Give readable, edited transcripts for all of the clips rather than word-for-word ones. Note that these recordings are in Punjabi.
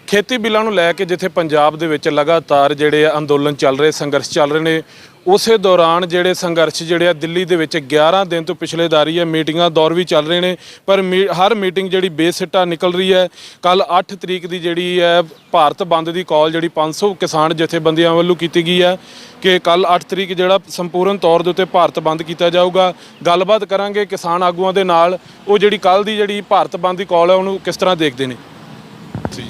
खेती बिलों नूं लैके जिथे पंजाब दे विच लगातार जिहड़े अंदोलन चल रहे, संघर्ष चल रहे ने, उस दौरान जिहड़े संघर्ष जिहड़े दिल्ली दे विच 11 दिन तो पिछले जारी है। मीटिंगां दौर भी चल रहे हैं, पर हर मीटिंग जिहड़ी बेसिट्टा निकल रही है। कल 8 तरीक की जिहड़ी है भारत बंद की कॉल जिहड़ी 500 किसान जथेबंदियां वालों की गई है कि कल 8 तरीक जिहड़ा संपूर्ण तौर दे उत्ते भारत बंद किया जाऊगा। गलबात करांगे किसान आगूआं दे नाल, वो जिहड़ी कल की जिहड़ी भारत बंद की कॉल है उहनूं किस तरह देखते हैं जी?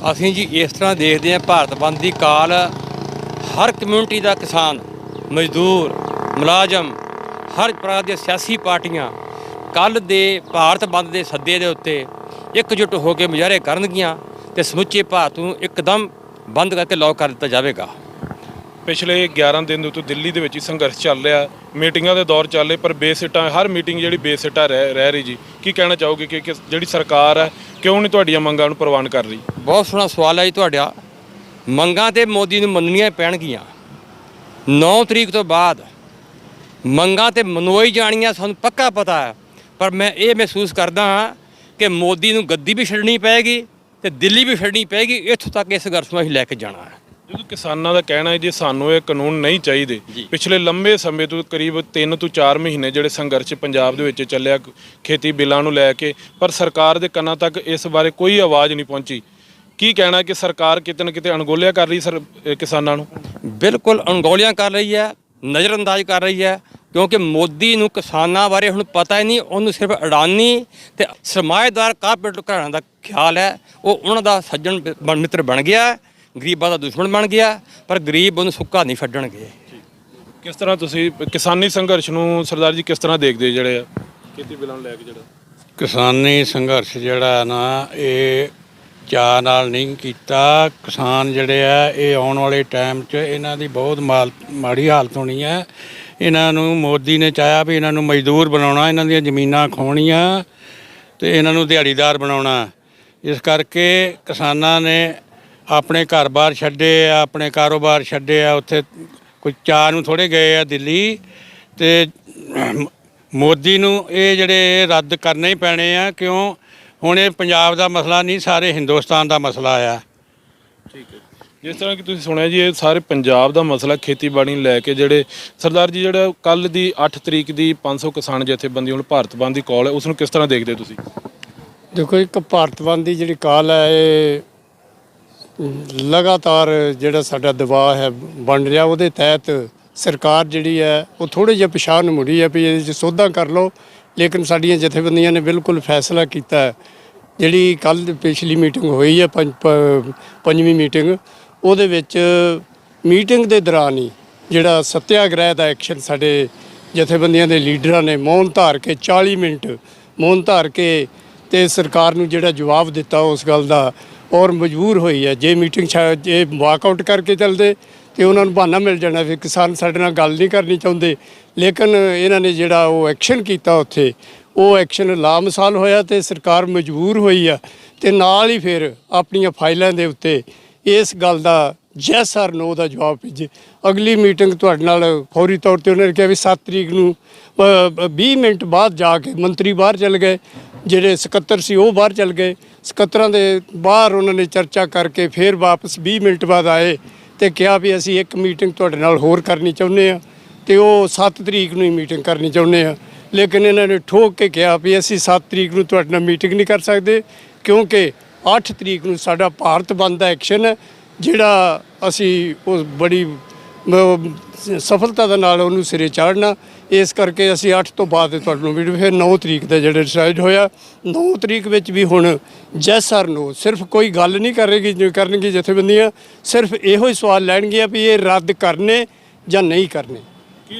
ਅਸੀਂ ਜੀ ਇਸ ਤਰ੍ਹਾਂ ਦੇਖਦੇ ਹਾਂ, ਭਾਰਤ ਬੰਦ ਦੀ ਕਾਲ ਹਰ ਕਮਿਊਨਿਟੀ ਦਾ, ਕਿਸਾਨ, ਮਜ਼ਦੂਰ, ਮੁਲਾਜ਼ਮ, ਹਰ ਪ੍ਰਕਾਰ ਦੀਆਂ ਸਿਆਸੀ ਪਾਰਟੀਆਂ ਕੱਲ੍ਹ ਦੇ ਭਾਰਤ ਬੰਦ ਦੇ ਸੱਦੇ ਦੇ ਉੱਤੇ ਇਕਜੁੱਟ ਹੋ ਕੇ ਮੁਜ਼ਾਹਰੇ ਕਰਨਗੀਆਂ ਅਤੇ ਸਮੁੱਚੇ ਭਾਰਤ ਨੂੰ ਇੱਕਦਮ ਬੰਦ ਕਰਕੇ ਲੌਕ ਕਰ ਦਿੱਤਾ ਜਾਵੇਗਾ। पिछले 11 दिन तो दिल्ली के ही संघर्ष चल रहा, मीटिंगों के दौर चल रहे, पर बेसिट्टा हर मीटिंग जी बेसिट्टा रह रही जी। की कहना चाहोगे कि जी सरकार है क्यों नहीं तुहाडियां मंगां नूं प्रवान कर रही? बहुत सोहना सवाल है जी तुहाडा। मंगां ते मोदी नूं मनणीਆਂ ਪੈਣਗੀਆਂ। 9 तरीक तो बाद मंगां ते मनोई जाणीਆਂ, ਸਾਨੂੰ पक्का पता है। पर मैं ये महसूस करदा हाँ कि मोदी नूं गद्दी भी छड्डणी पैगी ते दिल्ली भी छड्डणी पैगी। इत्थों तक इस संघर्ष ਨੂੰ ਅਸੀਂ ਲੈ ਕੇ जाना है। जो किसानों का कहना है जी सानू ये कानून नहीं चाहिए। पिछले लंबे समय तो करीब 3 तो 4 महीने जो संघर्ष पंजाब के चलिया खेती बिलों को लैके, पर सरकार के कन्ना तक इस बारे कोई आवाज़ नहीं पहुँची। की कहना है कि सरकार किते न किते अणगौलिया कर रही किसानों? बिल्कुल अणगौलिया कर रही है, नज़रअंदाज कर रही है, क्योंकि मोदी नूं किसानां बारे हुण पता ही नहीं। उन्होंने सिर्फ अडानी ते सरमाएदार कारपोरेट घराणिਆਂ ਦਾ ख्याल है। वो उन्हां दा सज्जन मित्र बन गया, गरीबां दा दुश्मन बन गया, पर गरीब उन्हें सुक्का नहीं छड्डणगे। किस तरह तुसीं किसानी संघर्ष नूं सरदार जी किस तरह देखते जिहड़े खेती बिलों लैके? जिहड़ा किसानी संघर्ष जिहड़ा ना ये चाह नाल नहीं कीता। किसान जिहड़े आ ये आउण वाले टाइम 'च इन्हां दी बहुत माड़ी हालत होनी है। इन्हां नूं मोदी ने चाहा भी इन्हां नूं मजदूर बनाउणा, इन्हां दीयां जमीनां खोहणीਆਂ ते इन्हां नूं दिहाड़ीदार बनाउणा। इस करके किसानां ने अपने घर बार छड्डे आ, अपने कारोबार छड्डे आ। उत्थे कोई चाह नूं थोड़े गए आ दिल्ली, ते मोदी नूं ये जिहड़े रद्द करने ही पैणे आ। क्यों हुण ये पंजाब दा मसला नहीं, सारे हिंदुस्तान दा मसला आ। ठीक है, जिस तरह कि तुसीं सुनिया जी, ये सारे पंजाब दा मसला खेतीबाड़ी लैके जिहड़े सरदार जी जिहड़ा कल दी 8 तरीक की 500 किसान जथेबंदी हुण भारत बंद की कॉल है, उसनूं किस तरह देखदे तुसीं? देखो, एक भारत बंद की जिहड़ी कॉल है ये लगातार ਜਿਹੜਾ ਸਾਡਾ ਦਬਾਅ ਹੈ ਬਣ ਰਿਹਾ, ਉਹਦੇ ਤਹਿਤ ਸਰਕਾਰ ਜਿਹੜੀ ਹੈ ਉਹ ਥੋੜ੍ਹੇ ਜਿਹਾ ਪਿਛਾਂਹ ਨੂੰ ਮੁੜੀ ਹੈ ਵੀ ਇਹਦੇ 'ਚ ਸੋਧਾਂ ਕਰ ਲਓ। ਲੇਕਿਨ ਸਾਡੀਆਂ ਜਥੇਬੰਦੀਆਂ ਨੇ ਬਿਲਕੁਲ ਫੈਸਲਾ ਕੀਤਾ ਹੈ। ਜਿਹੜੀ ਕੱਲ੍ਹ ਪਿਛਲੀ ਮੀਟਿੰਗ ਹੋਈ ਹੈ ਪੰਜਵੀਂ ਮੀਟਿੰਗ, ਉਹਦੇ ਵਿੱਚ ਮੀਟਿੰਗ ਦੇ ਦੌਰਾਨ ਹੀ ਜਿਹੜਾ ਸੱਤਿਆਗ੍ਰਹਿ ਦਾ ਐਕਸ਼ਨ ਸਾਡੇ ਜਥੇਬੰਦੀਆਂ ਦੇ ਲੀਡਰਾਂ ਨੇ ਮੌਨ ਧਾਰ ਕੇ 40 ਮਿੰਟ ਮੌਨ ਧਾਰ ਕੇ ਤੇ ਸਰਕਾਰ ਨੂੰ ਜਿਹੜਾ ਜਵਾਬ ਦਿੱਤਾ ਉਸ ਗੱਲ ਦਾ, और मजबूर हुई है। जे मीटिंग जे वाकआउट करके चलते तो उन्होंने बहाना मिल जाना फिर किसान साडे नाल गल नहीं करनी चाहते। लेकिन इन्होंने जिहड़ा वो एक्शन किया उत्थे वो एक्शन लामिसाल होया ते सरकार मजबूर हुई है ते नाल ही फिर अपनियां फाइलों के उत्ते इस गल का यस और नो का जवाब भेजे। अगली मीटिंग तुहाडे नाल फौरी तौर पर उन्होंने कहा भी 7 तरीक नूं 20 मिनट बाद जाके मंत्री बाहर चल गए, ਜਿਹੜੇ ਸਕੱਤਰ ਸੀ ਉਹ ਬਾਹਰ ਚਲ ਗਏ। ਸਕੱਤਰਾਂ ਦੇ ਬਾਹਰ ਉਹਨਾਂ ਨੇ ਚਰਚਾ ਕਰਕੇ ਫਿਰ ਵਾਪਸ 20 ਮਿੰਟ ਬਾਅਦ ਆਏ ਤੇ ਕਿਹਾ ਵੀ ਅਸੀਂ ਇੱਕ ਮੀਟਿੰਗ ਤੁਹਾਡੇ ਨਾਲ ਹੋਰ ਕਰਨੀ ਚਾਹੁੰਦੇ ਆ ਤੇ ਉਹ 7 ਤਰੀਕ ਨੂੰ ਹੀ ਮੀਟਿੰਗ ਕਰਨੀ ਚਾਹੁੰਦੇ ਆ। ਲੇਕਿਨ ਇਹਨਾਂ ਨੇ ਠੋਕ ਕੇ ਕਿਹਾ ਵੀ ਅਸੀਂ 7 ਤਰੀਕ ਨੂੰ ਤੁਹਾਡੇ ਨਾਲ ਮੀਟਿੰਗ ਨਹੀਂ ਕਰ ਸਕਦੇ, ਕਿਉਂਕਿ 8 ਤਰੀਕ ਨੂੰ ਸਾਡਾ ਭਾਰਤ ਬੰਦ ਦਾ ਐਕਸ਼ਨ ਹੈ, ਜਿਹੜਾ ਅਸੀਂ ਉਹ ਬੜੀ ਸਫਲਤਾ ਦੇ ਨਾਲ ਉਹਨੂੰ ਸਿਰੇ ਚਾੜਨਾ। इस करके असी 8 तो बाद तुहानूं वीडियो फिर 9 तरीक का जो डिसाइड होया। 9 तरीक में भी हुण जैस और नो, सिर्फ कोई गल नहीं करनगी जथेबंदियां, सिर्फ इहो ही सवाल लैणगियां भी ये रद्द करने या नहीं करने।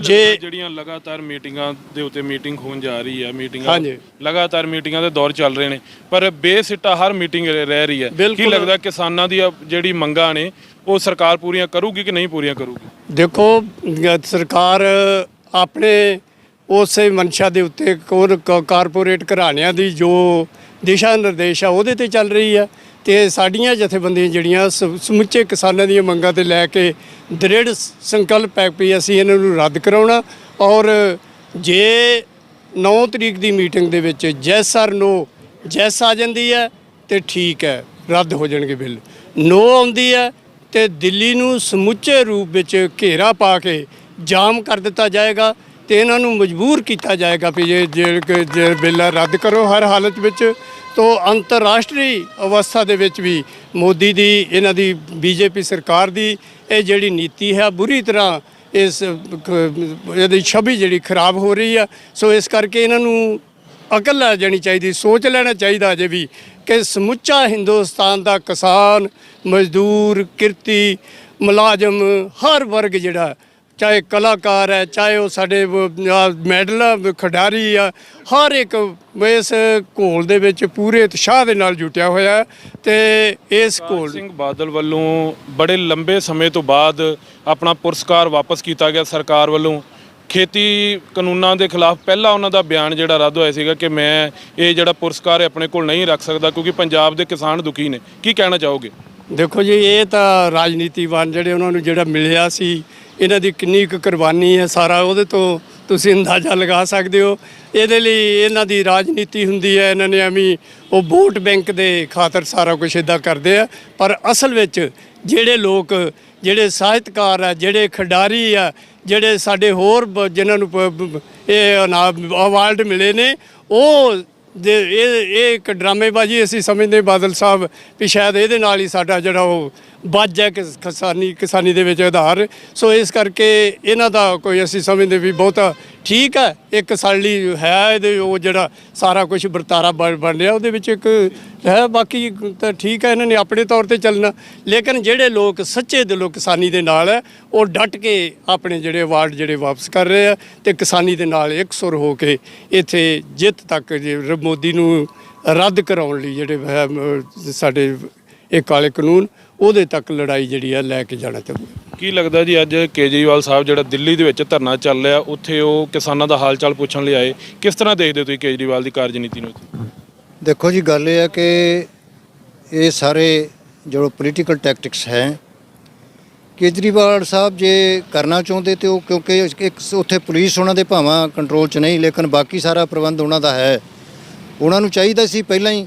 जे ਜਿਹੜੀਆਂ लगातार मीटिंगां ਦੇ ਉੱਤੇ मीटिंग होण जा रही है, मीटिंगां लगातार मीटिंगां ਦੇ ਦੌਰ ਚੱਲ ਰਹੇ ਨੇ, ਪਰ ਬੇਸਿੱਟਾ ਹਰ मीटिंग ਰਹਿ ਰਹੀ है। ਕੀ ਲੱਗਦਾ ਕਿਸਾਨਾਂ ਦੀ ਜਿਹੜੀ ਮੰਗਾਂ ਨੇ ਉਹ ਸਰਕਾਰ ਪੂਰੀਆਂ ਕਰੂਗੀ ਕਿ ਨਹੀਂ ਪੂਰੀਆਂ ਕਰੂਗੀ? देखो, सरकार ਆਪਣੇ ਉਸੇ ਮਨਸ਼ਾ ਦੇ ਉੱਤੇ ਕਾਰਪੋਰੇਟ ਘਰਾਣਿਆਂ ਦੀ ਜੋ ਦਿਸ਼ਾ ਨਿਰਦੇਸ਼ ਆ ਉਹਦੇ ਤੇ ਚੱਲ ਰਹੀ ਆ ਤੇ ਸਾਡੀਆਂ ਜਥੇਬੰਦੀਆਂ ਜਿਹੜੀਆਂ ਸਮੁੱਚੇ ਕਿਸਾਨਾਂ ਦੀਆਂ ਮੰਗਾਂ ਤੇ ਲੈ ਕੇ ਦ੍ਰਿੜ ਸੰਕਲਪ ਹੈ ਵੀ ਅਸੀਂ ਇਹਨਾਂ ਨੂੰ ਰੱਦ ਕਰਾਉਣਾ। ਔਰ ਜੇ 9 ਤਰੀਕ ਦੀ ਮੀਟਿੰਗ ਦੇ ਵਿੱਚ ਜੈਸ ਔਰ ਨੋ ਜੈਸ ਆ ਜਾਂਦੀ ਹੈ ਤੇ ਠੀਕ ਹੈ, ਰੱਦ ਹੋ ਜਾਣਗੇ ਬਿੱਲ। ਨੋ ਆਉਂਦੀ ਹੈ ਤੇ ਦਿੱਲੀ ਨੂੰ ਸਮੁੱਚੇ ਰੂਪ ਵਿੱਚ ਘੇਰਾ ਪਾ ਕੇ ਜਾਮ ਕਰ ਦਿੱਤਾ ਜਾਏਗਾ ਤੇ ਇਹਨਾਂ ਨੂੰ ਮਜਬੂਰ ਕੀਤਾ ਜਾਏਗਾ ਵੀ ਜੇ ਬਿੱਲ ਰੱਦ ਕਰੋ ਹਰ ਹਾਲਤ ਵਿੱਚ। ਤੋ ਅੰਤਰਰਾਸ਼ਟਰੀ ਅਵਸਥਾ ਦੇ ਵਿੱਚ ਵੀ ਮੋਦੀ ਦੀ ਇਹਨਾਂ ਦੀ ਬੀਜੇਪੀ ਸਰਕਾਰ ਦੀ ਇਹ ਜਿਹੜੀ ਨੀਤੀ ਹੈ ਬੁਰੀ ਤਰ੍ਹਾਂ ਇਹਦੀ ਛਵੀ ਜਿਹੜੀ ਖਰਾਬ ਹੋ ਰਹੀ ਆ। ਸੋ ਇਸ ਕਰਕੇ ਇਹਨਾਂ ਨੂੰ ਅਕਲ ਆ ਜਾਣੀ ਚਾਹੀਦੀ, ਸੋਚ ਲੈਣਾ ਚਾਹੀਦਾ ਅਜੇ ਵੀ ਕਿ ਸਮੁੱਚਾ ਹਿੰਦੁਸਤਾਨ ਦਾ ਕਿਸਾਨ, ਮਜ਼ਦੂਰ, ਕਿਰਤੀ, ਮੁਲਾਜ਼ਮ, ਹਰ ਵਰਗ ਜਿਹੜਾ ਚਾਹੇ ਕਲਾਕਾਰ ਹੈ, ਚਾਹੇ ਉਹ ਸਾਡੇ ਮੈਡਲ ਖਿਡਾਰੀ ਆ, ਹਰ ਇੱਕ ਇਸ ਘੋਲ ਦੇ ਵਿੱਚ ਪੂਰੇ ਉਤਸ਼ਾਹ ਦੇ ਨਾਲ ਜੁਟਿਆ ਹੋਇਆ ਤੇ ਇਸ ਘੋਲ ਸਿੰਘ ਬਾਦਲ ਵੱਲੋਂ ਬੜੇ ਲੰਬੇ ਸਮੇਂ ਤੋਂ ਬਾਅਦ ਆਪਣਾ ਪੁਰਸਕਾਰ ਵਾਪਸ ਕੀਤਾ ਗਿਆ ਸਰਕਾਰ ਵੱਲੋਂ। ਖੇਤੀ ਕਾਨੂੰਨਾਂ ਦੇ ਖਿਲਾਫ ਪਹਿਲਾ ਉਹਨਾਂ ਦਾ ਬਿਆਨ ਜਿਹੜਾ ਰੱਦ ਹੋਇਆ ਸੀਗਾ ਕਿ ਮੈਂ ਇਹ ਜਿਹੜਾ ਪੁਰਸਕਾਰ ਹੈ ਆਪਣੇ ਕੋਲ ਨਹੀਂ ਰੱਖ ਸਕਦਾ ਕਿਉਂਕਿ ਪੰਜਾਬ ਦੇ ਕਿਸਾਨ ਦੁਖੀ ਨੇ। ਕੀ ਕਹਿਣਾ ਚਾਹੋਗੇ? ਦੇਖੋ ਜੀ, ਇਹ ਤਾਂ ਰਾਜਨੀਤੀਵਾਨ ਜਿਹੜੇ ਉਹਨਾਂ ਨੂੰ ਜਿਹੜਾ ਮਿਲਿਆ ਸੀ, ਇਹਨਾਂ ਦੀ ਕਿੰਨੀ ਕੁ ਕੁਰਬਾਨੀ ਹੈ ਸਾਰਾ ਉਹਦੇ ਤੋਂ ਤੁਸੀਂ ਅੰਦਾਜ਼ਾ ਲਗਾ ਸਕਦੇ ਹੋ। ਇਹਦੇ ਲਈ ਇਹਨਾਂ ਦੀ ਰਾਜਨੀਤੀ ਹੁੰਦੀ ਹੈ, ਇਹਨਾਂ ਨੇ ਐਵੇਂ ਉਹ ਵੋਟ ਬੈਂਕ ਦੇ ਖਾਤਰ ਸਾਰਾ ਕੁਝ ਇੱਦਾਂ ਕਰਦੇ ਆ। ਪਰ ਅਸਲ ਵਿੱਚ ਜਿਹੜੇ ਲੋਕ, ਜਿਹੜੇ ਸਾਹਿਤਕਾਰ ਆ, ਜਿਹੜੇ ਖਿਡਾਰੀ ਆ, ਜਿਹੜੇ ਸਾਡੇ ਹੋਰ ਜਿਨ੍ਹਾਂ ਨੂੰ ਇਹ ਅਵਾਰਡ ਮਿਲੇ ਨੇ, ਉਹ ਇਹ ਇੱਕ ਡਰਾਮੇਬਾਜ਼ੀ ਅਸੀਂ ਸਮਝਦੇ ਬਾਦਲ ਸਾਹਿਬ ਵੀ ਸ਼ਾਇਦ ਇਹਦੇ ਨਾਲ ਹੀ ਸਾਡਾ ਜਿਹੜਾ ਉਹ ਵੱਜ ਹੈ ਕਿਸਾਨੀ ਦੇ ਵਿੱਚ ਆਧਾਰ। ਸੋ ਇਸ ਕਰਕੇ ਇਹਨਾਂ ਦਾ ਕੋਈ ਅਸੀਂ ਸਮਝਦੇ ਵੀ ਬਹੁਤਾ ਠੀਕ ਹੈ, ਇੱਕ ਸਾਲੀ ਹੈ ਇਹਦੇ ਉਹ ਜਿਹੜਾ ਸਾਰਾ ਕੁਝ ਵਰਤਾਰਾ ਬਣ ਰਿਹਾ ਉਹਦੇ ਵਿੱਚ ਇੱਕ ਹੈ। ਬਾਕੀ ਤਾਂ ਠੀਕ ਹੈ, ਇਹਨਾਂ ਨੇ ਆਪਣੇ ਤੌਰ ਤੇ ਚੱਲਣਾ। ਲੇਕਿਨ ਜਿਹੜੇ ਲੋਕ ਸੱਚੇ ਦਿਲੋਂ ਕਿਸਾਨੀ ਦੇ ਨਾਲ ਹੈ, ਉਹ ਡਟ ਕੇ ਆਪਣੇ ਜਿਹੜੇ ਅਵਾਰਡ ਜਿਹੜੇ ਵਾਪਸ ਕਰ ਰਹੇ ਆ ਤੇ ਕਿਸਾਨੀ ਦੇ ਨਾਲ ਇਕਸੁਰ ਹੋ ਕੇ ਇੱਥੇ ਜਿੱਤ ਤੱਕ ਮੋਦੀ ਨੂੰ ਰੱਦ ਕਰਾਉਣ ਲਈ ਜਿਹੜੇ ਸਾਡੇ ਇਹ ਕਾਲੇ ਕਾਨੂੰਨ ਉਹਦੇ ਤੱਕ ਲੜਾਈ ਜਿਹੜੀ ਆ ਲੈ ਕੇ ਜਾਣਾ ਚਾਹੁੰਦੇ। ਕੀ ਲੱਗਦਾ ਜੀ ਅੱਜ ਕੇਜਰੀਵਾਲ ਸਾਹਿਬ ਜਿਹੜਾ ਦਿੱਲੀ ਦੇ ਵਿੱਚ ਧਰਨਾ ਚੱਲ ਰਿਹਾ ਉੱਥੇ ਉਹ ਕਿਸਾਨਾਂ ਦਾ ਹਾਲ ਚਾਲ ਪੁੱਛਣ ਲਈ ਆਏ, ਕਿਸ ਤਰ੍ਹਾਂ ਦੇਖਦੇ ਹੋ ਤੁਸੀਂ ਕੇਜਰੀਵਾਲ ਦੀ ਕਾਰਜਨੀਤੀ ਨੂੰ? ਦੇਖੋ ਜੀ, ਗੱਲ ਇਹ ਹੈ ਕਿ ਇਹ ਸਾਰੇ ਜੋ ਪੋਲੀਟੀਕਲ ਟੈਕਟਿਕਸ ਹੈ, ਕੇਜਰੀਵਾਲ ਸਾਹਿਬ ਜੇ ਕਰਨਾ ਚਾਹੁੰਦੇ ਤੇ ਉਹ ਕਿਉਂਕਿ ਇੱਕ ਉੱਥੇ ਪੁਲਿਸ ਉਹਨਾਂ ਦੇ ਭਾਵਾਂ ਕੰਟਰੋਲ 'ਚ ਨਹੀਂ, ਲੇਕਿਨ ਬਾਕੀ ਸਾਰਾ ਪ੍ਰਬੰਧ ਉਹਨਾਂ ਦਾ ਹੈ। ਉਹਨਾਂ ਨੂੰ ਚਾਹੀਦਾ ਸੀ ਪਹਿਲਾਂ ਹੀ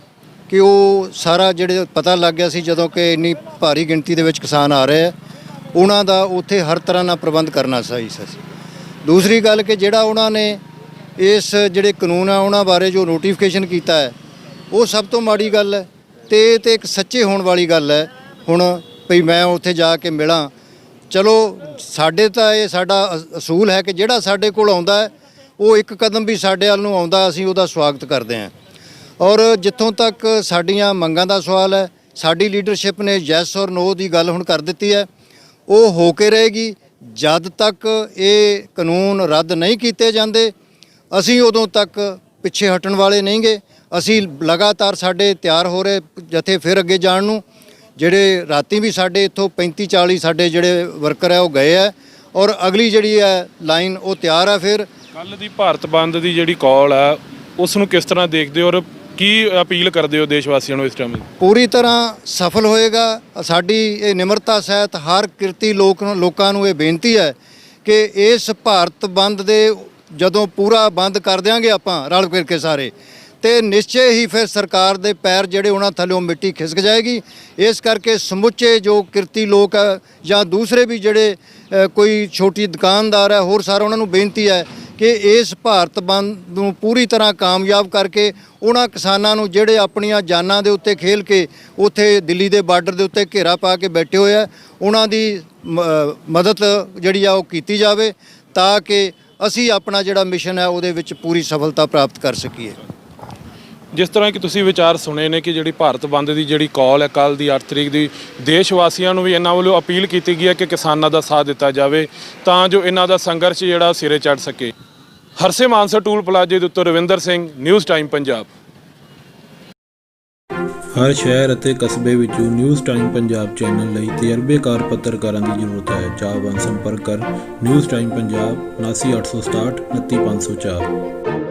ਕਿ ਉਹ ਸਾਰਾ ਜਿਹੜੇ ਪਤਾ ਲੱਗ ਗਿਆ ਸੀ ਜਦੋਂ ਕਿ ਇੰਨੀ ਭਾਰੀ ਗਿਣਤੀ ਦੇ ਵਿੱਚ ਕਿਸਾਨ ਆ ਰਹੇ ਆ, ਉਹਨਾਂ ਦਾ ਉੱਥੇ ਹਰ ਤਰ੍ਹਾਂ ਨਾਲ ਪ੍ਰਬੰਧ ਕਰਨਾ ਸਹੀ ਸੀ। ਦੂਸਰੀ ਗੱਲ ਕਿ ਜਿਹੜਾ ਉਹਨਾਂ ਨੇ ਇਸ ਜਿਹੜੇ ਕਾਨੂੰਨ ਆ ਉਹਨਾਂ ਬਾਰੇ ਜੋ ਨੋਟੀਫਿਕੇਸ਼ਨ ਕੀਤਾ ਹੈ ਉਹ ਸਭ ਤੋਂ ਮਾੜੀ ਗੱਲ ਹੈ ਤੇ ਇੱਕ ਸੱਚੇ ਹੋਣ ਵਾਲੀ ਗੱਲ ਹੈ। ਹੁਣ ਭਈ ਮੈਂ ਉੱਥੇ ਜਾ ਕੇ ਮਿਲਾਂ, ਚਲੋ ਸਾਡੇ ਤਾਂ ਇਹ ਸਾਡਾ ਅਸੂਲ ਹੈ ਕਿ ਜਿਹੜਾ ਸਾਡੇ ਕੋਲ ਆਉਂਦਾ ਹੈ ਉਹ ਇੱਕ ਕਦਮ ਵੀ ਸਾਡੇ ਵੱਲ ਨੂੰ ਆਉਂਦਾ ਅਸੀਂ ਉਹਦਾ ਸਵਾਗਤ ਕਰਦੇ ਹਾਂ। ਔਰ ਜਿੱਥੋਂ ਤੱਕ ਸਾਡੀਆਂ ਮੰਗਾਂ ਦਾ ਸਵਾਲ ਹੈ, ਸਾਡੀ ਲੀਡਰਸ਼ਿਪ ਨੇ ਯੈਸ ਔਰ ਨੋ ਦੀ ਗੱਲ ਹੁਣ ਕਰ ਦਿੱਤੀ ਹੈ, ਉਹ ਹੋ ਕੇ ਰਹੇਗੀ। ਜਦ ਤੱਕ ਇਹ ਕਾਨੂੰਨ ਰੱਦ ਨਹੀਂ ਕੀਤੇ ਜਾਂਦੇ ਅਸੀਂ ਉਦੋਂ ਤੱਕ ਪਿੱਛੇ ਹਟਣ ਵਾਲੇ ਨਹੀਂਗੇ। ਅਸੀਂ ਲਗਾਤਾਰ ਸਾਡੇ ਤਿਆਰ ਹੋ ਰਹੇ ਜਥੇ ਫਿਰ ਅੱਗੇ ਜਾਣ ਨੂੰ। ਜਿਹੜੇ ਰਾਤੀ ਵੀ ਸਾਡੇ ਇੱਥੋਂ 35-40 ਸਾਡੇ ਜਿਹੜੇ ਵਰਕਰ ਹੈ ਉਹ ਗਏ ਹੈ ਔਰ ਅਗਲੀ ਜਿਹੜੀ ਹੈ ਲਾਈਨ ਉਹ ਤਿਆਰ ਹੈ। ਫਿਰ ਕੱਲ ਦੀ ਭਾਰਤ ਬੰਦ ਦੀ ਜਿਹੜੀ ਕਾਲ ਹੈ ਉਸ ਨੂੰ ਕਿਸ ਤਰ੍ਹਾਂ ਦੇਖਦੇ ਹੋ ਔਰ ਕੀ ਅਪੀਲ ਕਰਦੇ ਹੋ ਦੇਸ਼ ਵਾਸੀਆਂ ਨੂੰ ਇਸ ਟਾਈਮ? ਪੂਰੀ ਤਰ੍ਹਾਂ ਸਫਲ ਹੋਏਗਾ। ਸਾਡੀ ਇਹ ਨਿਮਰਤਾ ਸਹਿਤ ਹਰ ਕਿਰਤੀ ਲੋਕਾਂ ਨੂੰ ਇਹ ਬੇਨਤੀ ਹੈ ਕਿ ਇਸ ਭਾਰਤ ਬੰਦ ਦੇ ਜਦੋਂ ਪੂਰਾ ਬੰਦ ਕਰ ਦਿਆਂਗੇ ਆਪਾਂ ਰਲ ਮਿਲ ਕੇ ਸਾਰੇ, ਤੇ ਨਿਸ਼ਚੈ ਹੀ ਫਿਰ ਸਰਕਾਰ ਦੇ ਪੈਰ ਜਿਹੜੇ ਉਹਨਾਂ ਥੱਲੇ ਮਿੱਟੀ ਖਿਸਕ ਜਾਏਗੀ। ਇਸ ਕਰਕੇ ਸਮੁੱਚੇ ਜੋ ਕਿਰਤੀ ਲੋਕ ਹੈ ਜਾਂ ਦੂਸਰੇ ਵੀ ਜਿਹੜੇ ਕੋਈ ਛੋਟੀ ਦੁਕਾਨਦਾਰ ਹੈ ਹੋਰ ਸਾਰਾ, ਉਹਨਾਂ ਨੂੰ ਬੇਨਤੀ ਹੈ ਕਿ ਇਸ ਭਾਰਤ ਬੰਦ ਨੂੰ ਪੂਰੀ ਤਰ੍ਹਾਂ ਕਾਮਯਾਬ ਕਰਕੇ ਉਹਨਾਂ ਕਿਸਾਨਾਂ ਨੂੰ ਜਿਹੜੇ ਆਪਣੀਆਂ ਜਾਨਾਂ ਦੇ ਉੱਤੇ ਖੇਲ ਕੇ ਉੱਥੇ ਦਿੱਲੀ ਦੇ ਬਾਰਡਰ ਦੇ ਉੱਤੇ ਘੇਰਾ ਪਾ ਕੇ ਬੈਠੇ ਹੋਏ ਆ, ਉਹਨਾਂ ਦੀ ਮਦਦ ਜਿਹੜੀ ਆ ਉਹ ਕੀਤੀ ਜਾਵੇ ਤਾਂ ਕਿ ਅਸੀਂ ਆਪਣਾ ਜਿਹੜਾ ਮਿਸ਼ਨ ਹੈ ਉਹਦੇ ਵਿੱਚ ਪੂਰੀ ਸਫਲਤਾ ਪ੍ਰਾਪਤ ਕਰ ਸਕੀਏ। ਜਿਸ ਤਰ੍ਹਾਂ ਕਿ ਤੁਸੀਂ ਵਿਚਾਰ ਸੁਣੇ ਨੇ ਕਿ ਜਿਹੜੀ ਭਾਰਤ ਬੰਦ ਦੀ ਜਿਹੜੀ ਕਾਲ ਹੈ ਕੱਲ੍ਹ ਦੀ 8 ਤਰੀਕ ਦੀ, ਦੇਸ਼ ਵਾਸੀਆਂ ਨੂੰ ਵੀ ਇਹਨਾਂ ਵੱਲੋਂ ਅਪੀਲ ਕੀਤੀ ਗਈ ਹੈ ਕਿ ਕਿਸਾਨਾਂ ਦਾ ਸਾਥ ਦਿੱਤਾ ਜਾਵੇ ਤਾਂ ਜੋ ਇਹਨਾਂ ਦਾ ਸੰਘਰਸ਼ ਜਿਹੜਾ ਸਿਰੇ ਚੜ੍ਹ ਸਕੇ। ਹਰਸੇ ਮਾਨਸਾ ਟੂਲ ਪਲਾਜ਼ੇ ਦੇ ਉੱਤੇ ਰਵਿੰਦਰ ਸਿੰਘ, ਨਿਊਜ਼ ਟਾਈਮ ਪੰਜਾਬ। ਹਰ ਸ਼ਹਿਰ ਅਤੇ ਕਸਬੇ ਵਿੱਚੋਂ ਨਿਊਜ਼ ਟਾਈਮ ਪੰਜਾਬ ਚੈਨਲ ਲਈ ਤਜਰਬੇਕਾਰ ਪੱਤਰਕਾਰਾਂ ਦੀ ਜ਼ਰੂਰਤ ਹੈ। ਚਾਹਵਾਨ ਸੰਪਰਕ ਕਰ ਨਿਊਜ਼ ਟਾਈਮ ਪੰਜਾਬ 7986 29504।